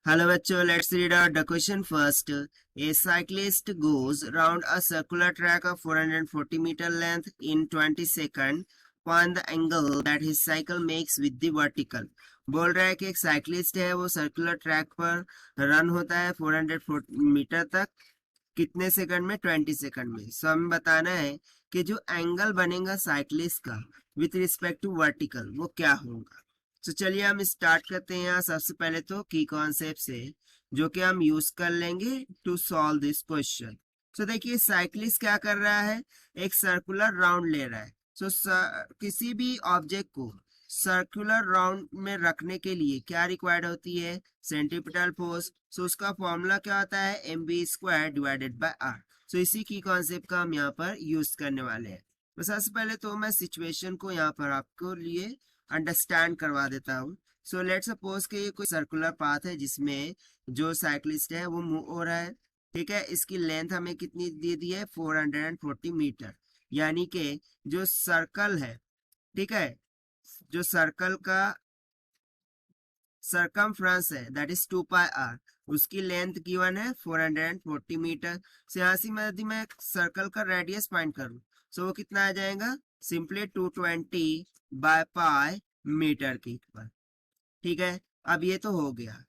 Hello bachcho, let's read out the question first. A cyclist goes round a circular track of 440 meter length in 20 seconds. Find the angle that his cycle makes with the vertical. बोल रहा है कि एक cyclist है, वो circular track पर run होता है 440 मीटर तक कितने सेकंड में? 20 सेकंड में। सो हमें बताना है कि जो एंगल बनेगा साइकिलिस्ट का विथ रिस्पेक्ट टू वर्टिकल वो क्या होगा। तो चलिए हम स्टार्ट करते हैं। यहाँ सबसे पहले तो की कॉन्सेप्ट से जो कि हम यूज कर लेंगे टू सॉल्व दिस क्वेश्चन। सो देखिए साइकिलिस्ट क्या कर रहा है, एक सर्कुलर राउंड ले रहा है। किसी भी ऑब्जेक्ट को सर्कुलर राउंड में रखने के लिए क्या रिक्वायर्ड होती है? Centripetal force. सो उसका फॉर्मूला क्या होता है? mv² divided by are. सो इसी की कॉन्सेप्ट का हम यहाँ पर यूज करने वाले हैं। तो सबसे पहले तो मैं सिचुएशन को यहाँ पर आपको लिए अंडरस्टैंड करवा देता हूँ। सो लेट सपोज कि ये कोई सर्कुलर पाथ है जिसमें जो साइकिलिस्ट है वो मूव हो रहा है। ठीक है, इसकी लेंथ हमें कितनी दे दी है? 440 मीटर। यानी कि जो सर्कल है, ठीक है, जो सर्कल का सरकमफ्रेंस है दैट इज 2πr, उसकी लेंथ गिवन है 440 मीटर। से यहाँ से यदि मैं सर्कल का रेडियस फाइंड करूं सो वो कितना आ जाएगा? सिंपली 220 बाय पाई मीटर के इक्वल। ठीक है, अब ये तो हो गया।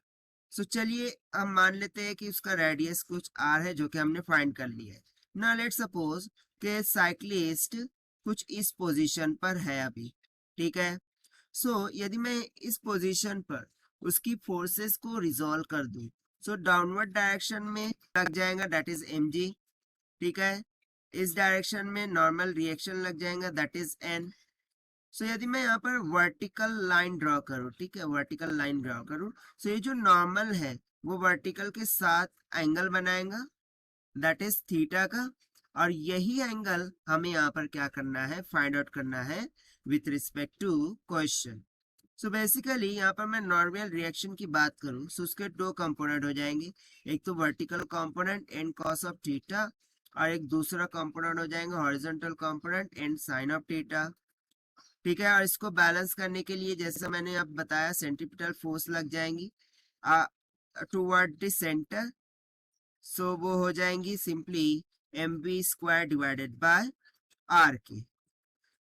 सो चलिए हम मान लेते हैं कि उसका रेडियस कुछ आर है जो कि हमने फाइंड कर लिया है। ना लेट सपोज कि साइक्लिस्ट कुछ इस पोजीशन पर है अभी। ठीक है, सो यदि मैं इस पोजीशन पर उसकी फोर्सेस को रिजॉल्व कर दूं सो डाउनवर्ड डायरेक्शन में लग जाएगा दैट इज mg। ठीक है, इस डायरेक्शन में नॉर्मल रिएक्शन लग जाएगा दैट इज n। सो यदि मैं यहाँ पर वर्टिकल लाइन ड्रॉ करूँ, ठीक है, वर्टिकल लाइन ड्रॉ करूँ सो ये जो नॉर्मल है वो वर्टिकल के साथ एंगल बनाएगा दैट इज थीटा का, और यही एंगल हमें यहाँ पर क्या करना है? फाइंड आउट करना है with respect to question. So basically यहाँ पर मैं नॉर्मल रिएक्शन की बात करूँ सो उसके दो कंपोनेंट हो जाएंगे। एक तो vertical component N cos of theta, और एक दूसरा कंपोनेंट हो जाएगा horizontal component N sine of theta. ठीक है, और इसको बैलेंस करने के लिए जैसा मैंने अब बताया सेंट्रीपिटल फोर्स लग जाएंगी टूवर्ड द सेंटर। सो वो हो जाएंगी simply mv² divided by are के।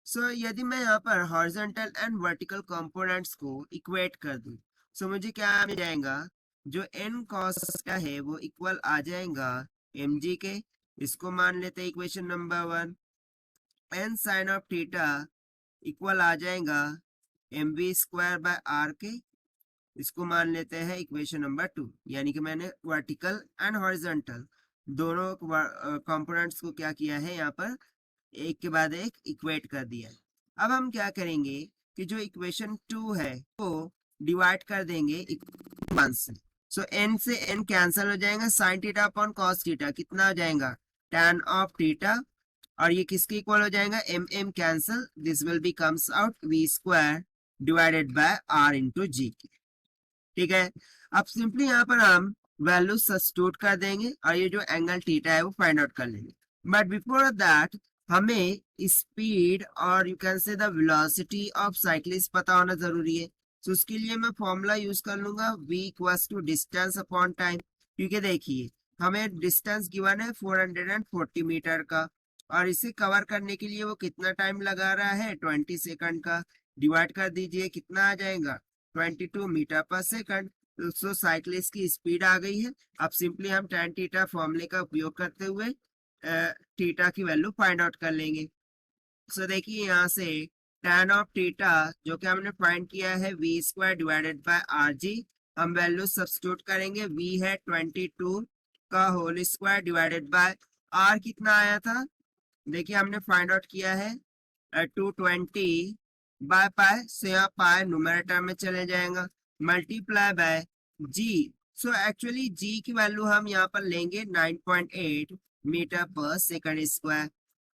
सो यदि मैं यहाँ पर हॉरिजॉन्टल एंड वर्टिकल कंपोनेंट्स को इक्वेट कर दूं सो मुझे क्या मिल जाएगा? जो n cos का है वो इक्वल आ जाएगा mg के। इसको मान लेते हैं equation number 1। n sine of theta equal आ जाएगा mv² बाय आर के। इसको मान लेते हैं इक्वेशन नंबर 2। यानी कि मैंने वर्टिकल एंड हॉरिजॉन्टल दोनों कंपोनेंट्स को क्या किया है? यहाँ पर एक के बाद एक इक्वेट कर दिया है। अब हम क्या करेंगे कि जो इक्वेशन 2 है वो डिवाइड कर देंगे 1 से। सो n से n कैंसिल हो जाएगा, sine theta upon cos theta कितना हो जाएगा? tan ऑफ थीटा, और ये किसके इक्वल हो जाएगा? m cancel, this will be comes out v² divided by r into g. ठीक है, अब सिंपली यहाँ पर हम वैल्यू सब्स्टिट्यूट कर देंगे और ये जो एंगल थीटा है वो फाइंड आउट कर लेंगे। बट बिफोर दैट हमें स्पीड और you can say the velocity of cyclist पता होना जरूरी है। तो उसके लिए मैं फॉर्मूला यूज कर लूंगा v equals to distance upon time. क्योंकि देखिए हमें डिस्टेंस गिवन है 440 मीटर का, और इसे कवर करने के लिए वो कितना टाइम लगा रहा है? 20 सेकंड का। डिवाइड कर दीजिए, कितना आ जाएगा? 22 मीटर पर सेकंड। तो साइकिलिस्ट की स्पीड आ गई है। अब सिंपली हम tan थीटा फॉर्मूले का उपयोग करते हुए थीटा की वैल्यू फाइंड आउट कर लेंगे। सो देखिए यहाँ से tan ऑफ थीटा जो कि हमने फाइंड किया है v² divided bye R G, हम वैल्यू सब्स्टिट्यूट करेंगे। v है 22 का whole square divided by r कितना आया था? देखिए हमने फाइंड आउट किया है 220 बाय पाई, से यहाँ पाई न्यूमरेटर में चले जाएगा, multiply by g. So actually g की वैल्यू हम यहाँ पर लेंगे 9.8 मीटर पर सेकंड स्क्वायर।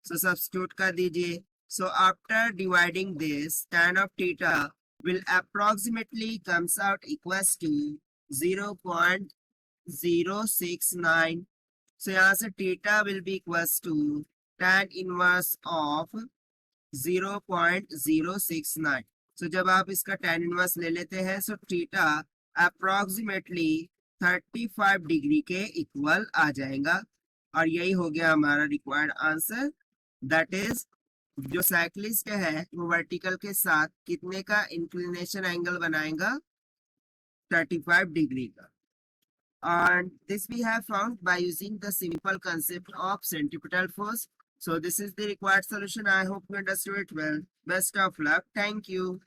सो सब्स्टिट्यूट कर दीजिए। So after dividing this tan of theta will approximately comes out equals to 0.069। So यहाँ से theta will be equals to tan inverse of 0.069। सो जब आप इसका tan इनवर्स ले लेते हैं सो थीटा अप्रोक्सीमेटली 35 डिग्री के इक्वल आ जाएगा। और यही हो गया हमारा रिक्वायर्ड आंसर। दैट इज जो साइक्लिस्ट है वो वर्टिकल के साथ कितने का इंक्लिनेशन एंगल बनाएगा, 35 डिग्री का। And this we have found by using the simple concept of centripetal force. So this is the required solution. I hope you understood it well. Best of luck. Thank you.